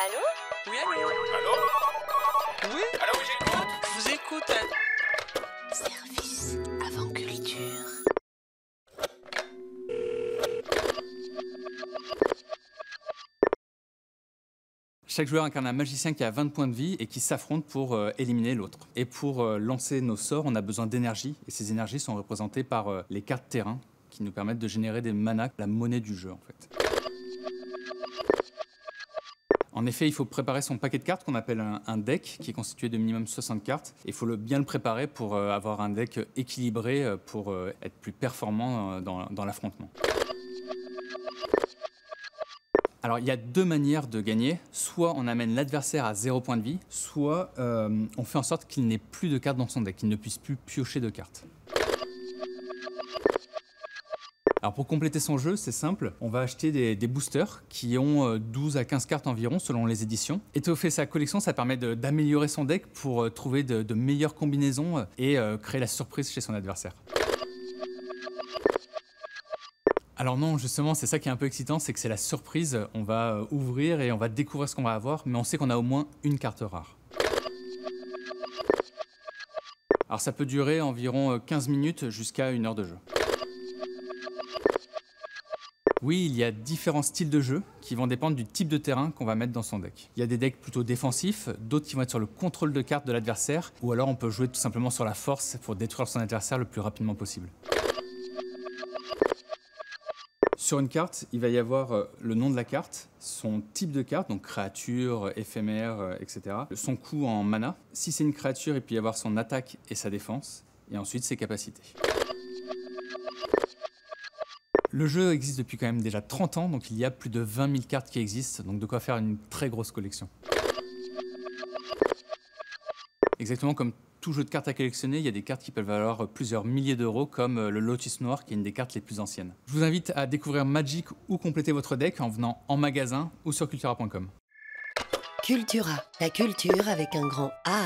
Allô? Oui, allô? Allô? Oui? Allô, j'écoute. Je vous écoute. Service avant culture. Chaque joueur incarne un magicien qui a 20 points de vie et qui s'affronte pour éliminer l'autre. Et pour lancer nos sorts, on a besoin d'énergie. Et ces énergies sont représentées par les cartes terrain qui nous permettent de générer des manas, la monnaie du jeu en fait. En effet, il faut préparer son paquet de cartes qu'on appelle un deck qui est constitué de minimum 60 cartes. Il faut bien le préparer pour avoir un deck équilibré pour être plus performant dans l'affrontement. Alors, il y a deux manières de gagner. Soit on amène l'adversaire à 0 point de vie, soit on fait en sorte qu'il n'ait plus de cartes dans son deck, qu'il ne puisse plus piocher de cartes. Alors pour compléter son jeu, c'est simple, on va acheter des boosters qui ont 12 à 15 cartes environ selon les éditions. Étoffer sa collection, ça permet d'améliorer son deck pour trouver de meilleures combinaisons et créer la surprise chez son adversaire. Alors non, justement, c'est ça qui est un peu excitant, c'est que c'est la surprise. On va ouvrir et on va découvrir ce qu'on va avoir, mais on sait qu'on a au moins une carte rare. Alors ça peut durer environ 15 minutes jusqu'à 1 heure de jeu. Oui, il y a différents styles de jeu qui vont dépendre du type de terrain qu'on va mettre dans son deck. Il y a des decks plutôt défensifs, d'autres qui vont être sur le contrôle de cartes de l'adversaire, ou alors on peut jouer tout simplement sur la force pour détruire son adversaire le plus rapidement possible. Sur une carte, il va y avoir le nom de la carte, son type de carte, donc créature, éphémère, etc. Son coût en mana. Si c'est une créature, il peut y avoir son attaque et sa défense, et ensuite ses capacités. Le jeu existe depuis quand même déjà 30 ans, donc il y a plus de 20 000 cartes qui existent, donc de quoi faire une très grosse collection. Exactement comme tout jeu de cartes à collectionner, il y a des cartes qui peuvent valoir plusieurs milliers d'euros, comme le Lotus Noir, qui est une des cartes les plus anciennes. Je vous invite à découvrir Magic ou compléter votre deck en venant en magasin ou sur cultura.com. Cultura, la culture avec un grand A.